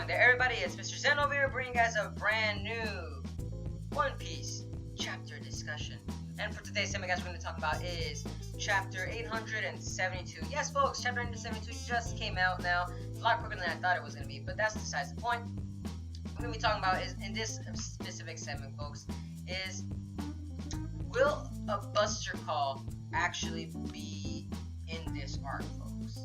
going there, everybody? It's Mr. Zen over here bringing you guys a brand new One Piece chapter discussion. And for today's segment, guys, we're going to talk about is chapter 872. Yes, folks, chapter 872 just came out now. A lot quicker than I thought it was going to be, but that's besides the point. What we're going to be talking about is, in this specific segment, folks, is will a Buster Call actually be in this arc, folks?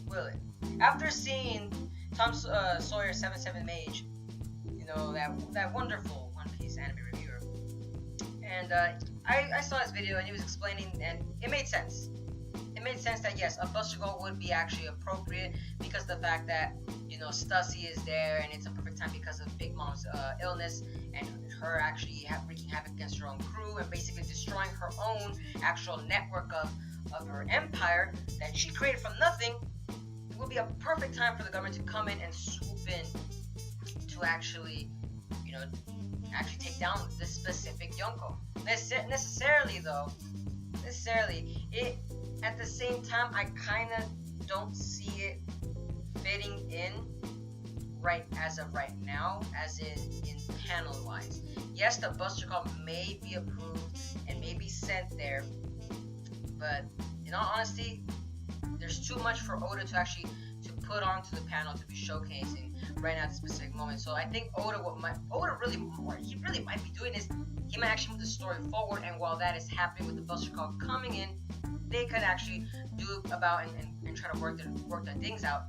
Will it? After seeing Sawyer7Mage, you know, that wonderful One Piece anime reviewer, and I saw his video and he was explaining, and it made sense. It made sense that yes, a Buster Call would be actually appropriate because of the fact that, you know, Stussy is there and it's a perfect time because of Big Mom's illness and her actually wreaking havoc against her own crew and basically destroying her own actual network of her empire that she created from nothing. It would be a perfect time for the government to come in and swoop in to actually, you know, actually take down this specific Yonko. Necessarily, it at the same time, I kind of don't see it fitting in right as of right now, as in panel wise. Yes, the Buster Call may be approved and may be sent there, but in all honesty, there's too much for Oda to actually put onto the panel to be showcasing right now at this specific moment. So I think Oda really might be doing is he might actually move the story forward, and while that is happening with the Buster Call coming in, they could actually do about and try to work their things out.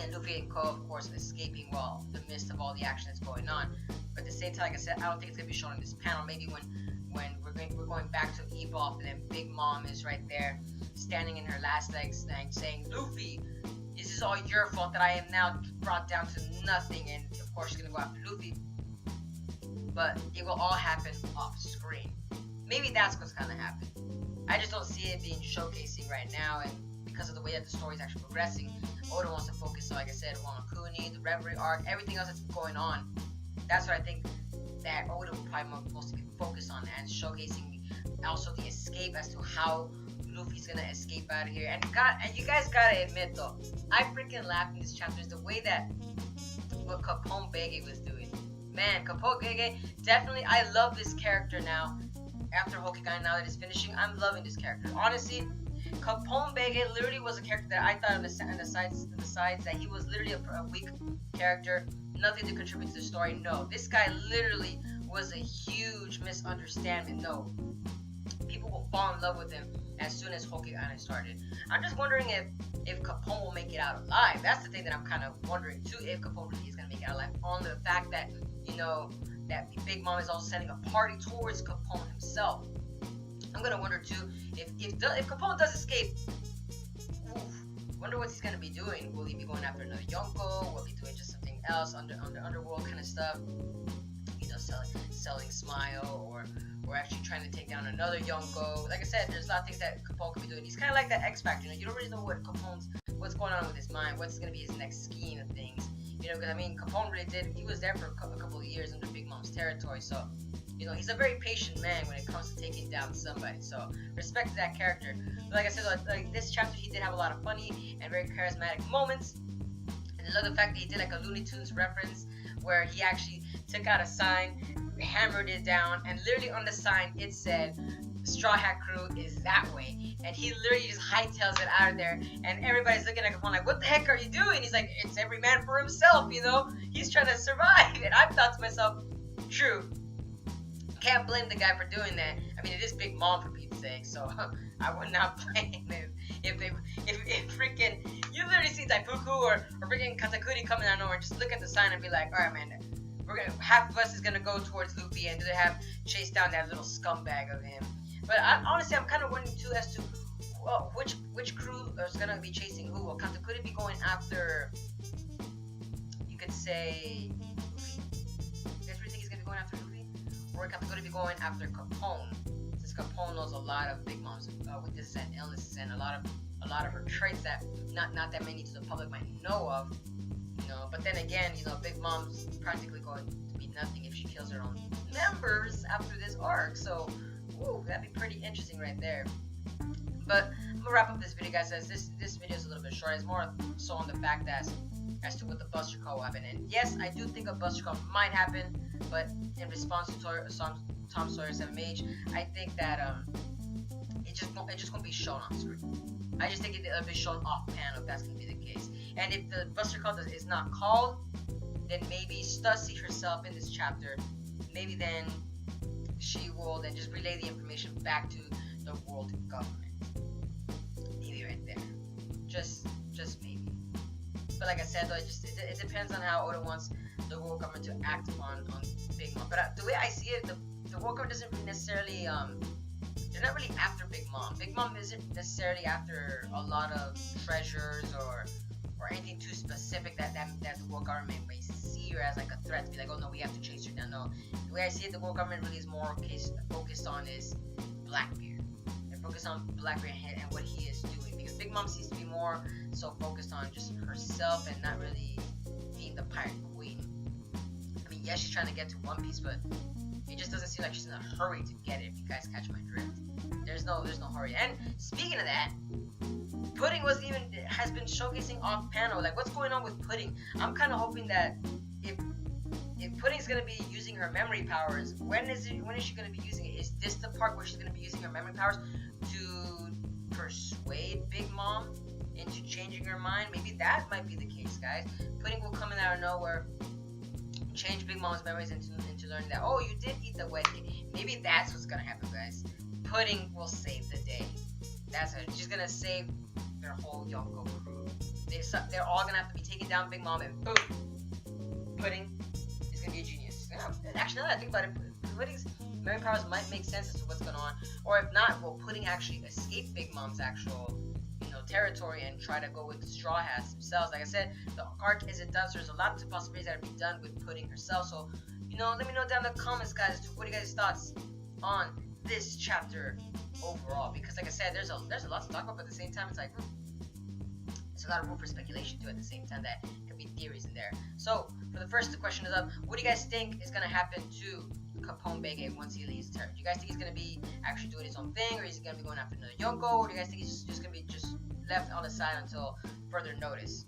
And Luffy and Ko, of course, escaping while the midst of all the action that's going on. But at the same time, like I said, I don't think it's gonna be shown in this panel. Maybe when we're going back to Evolve, and then Big Mom is right there, standing in her last legs, saying, "Luffy, this is all your fault that I am now brought down to nothing." And of course, she's gonna go after Luffy. But it will all happen off screen. Maybe that's what's gonna happen. I just don't see it being showcasing right now, and because of the way that the story is actually progressing, Oda wants to focus on, like I said, Wano Kuni, the Reverie arc, everything else that's going on. That's what I think that Oda will probably supposed to be focused on, and showcasing also the escape as to how Luffy's gonna escape out of here. And you guys gotta admit though, I freaking laughed in this chapter is the way that what Capone Bege was doing. Man, Capone Bege, definitely, I love this character now. After Hokigai, now that it's finishing, I'm loving this character. Honestly, Capone Bege literally was a character that I thought on the sides that he was literally a weak character, nothing to contribute to the story. No, this guy literally was a huge misunderstanding. No, people will fall in love with him as soon as Hokigai started. I'm just wondering if Capone will make it out alive. That's the thing that I'm kind of wondering too, if Capone really is gonna make it out alive. On the fact that, you know, that Big Mom is also sending a party towards Capone himself. I'm gonna wonder too if Capone does escape. Wonder what he's gonna be doing. Will he be going after another Yonko? Will he be doing just something else under underworld kind of stuff? You know, selling Smile, or actually trying to take down another Yonko. Like I said, there's a lot of things that Capone could be doing. He's kind of like that X Factor. You know, you don't really know what's going on with his mind. What's gonna be his next scheme of things. You know, because I mean, Capone really he was there for a couple of years under Big Mom's territory, so, you know, he's a very patient man when it comes to taking down somebody, so respect to that character. But like I said, like this chapter, he did have a lot of funny and very charismatic moments, and I love the fact that he did like a Looney Tunes reference, where he actually took out a sign, hammered it down, and literally on the sign, it said, "Straw Hat Crew is that way," and he literally just hightails it out of there, and everybody's looking at Capone like, "What the heck are you doing?" He's like, "It's every man for himself, you know, he's trying to survive." And I thought to myself, true, can't blame the guy for doing that. I mean, it is Big Mom for Pete's sake, so I would not blame him if freaking, you literally see Daifuku or freaking Katakuri coming out of nowhere, just look at the sign and be like, "Alright, man, half of us is gonna go towards Luffy and do they have chase down that little scumbag of him." But honestly, I'm kind of wondering too as to which crew is gonna be chasing who. Or could it be going after? You could say Luffy. You guys really think he's gonna be going after Luffy, or could it be going after Capone? Since Capone knows a lot of Big Mom's weaknesses and illnesses, and a lot of her traits that not that many to the public might know of. You know, but then again, you know, Big Mom's practically going to be nothing if she kills her own members after this arc. So, ooh, that'd be pretty interesting right there. But I'm gonna wrap up this video, guys. As this video is a little bit short, it's more so on the fact that as to what the Buster Call will happen. And yes, I do think a Buster Call might happen, but in response to Tom Sawyer7Mage, I think that it's just gonna be shown on screen. I just think it'll be shown off panel if that's gonna be the case. And if the Buster Call is not called, then maybe Stussy herself in this chapter, maybe then she will then just relay the information back to the world government. Maybe right there. Just maybe. But like I said, though, it depends on how Oda wants the world government to act on Big Mom. But the way I see it, the world government doesn't necessarily they're not really after Big Mom. Big Mom isn't necessarily after a lot of treasures or anything too specific that the world government may see her as like a threat to be like, oh no, we have to chase her down. No, the way I see it, the world government really is more focused on is Blackbeard. They're focused on Blackbeard and what he is doing, because Big Mom seems to be more so focused on just herself and not really being the pirate queen. I mean, yes, she's trying to get to One Piece, but it just doesn't seem like she's in a hurry to get it, if you guys catch my drift. There's no hurry. And speaking of that, Pudding has been showcasing off panel. Like, what's going on with Pudding? I'm kind of hoping that if Pudding's gonna be using her memory powers, when is she gonna be using it? Is this the part where she's gonna be using her memory powers to persuade Big Mom into changing her mind? Maybe that might be the case, guys. Pudding will come in out of nowhere, change Big Mom's memories into learning that, oh, you did eat the wedding cake. Maybe that's what's gonna happen, guys. Pudding will save the day. That's her. She's gonna save their whole Yonko crew. They're all gonna have to be taking down Big Mom, and boom, Pudding is gonna be a genius. Actually, now that I think about it, Pudding's memory powers might make sense as to what's going on. Or if not, will Pudding actually escape Big Mom's actual territory and try to go with the Straw Hats themselves? Like I said, the arc isn't done, so there's a lot of possibilities that are be done with Pudding herself. So, let me know down in the comments, guys, as to what are you guys' thoughts on this chapter overall, because like I said, there's a lot to talk about, but at the same time, it's like there's a lot of room for speculation too. At the same time, that could be theories in there. So for the first question is up, what do you guys think is gonna happen to Capone Bege once he leaves Terra? Do you guys think he's gonna be actually doing his own thing, or is he gonna be going after another Yonko, or do you guys think he's just gonna be left on the side until further notice?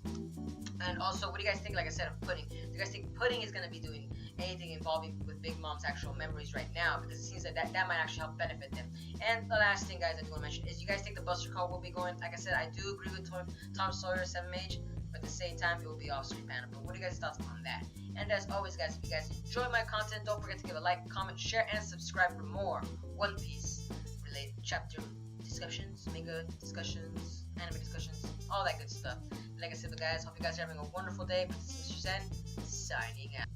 And also, what do you guys think, like I said, of Pudding? Do you guys think Pudding is gonna be doing anything involving with Big Mom's actual memories right now? Because it seems that might actually help benefit them. And the last thing, guys, I do want to mention is, you guys think the Buster Call will be going? Like I said, I do agree with Tom Sawyer7Mage, but at the same time, it will be off-screen panel. But what are you guys' thoughts on that? And as always, guys, if you guys enjoy my content, don't forget to give a like, comment, share, and subscribe for more One Piece related chapter discussions, manga discussions, anime discussions, all that good stuff. Like I said, guys, hope you guys are having a wonderful day. This is Mr. Zen, signing out.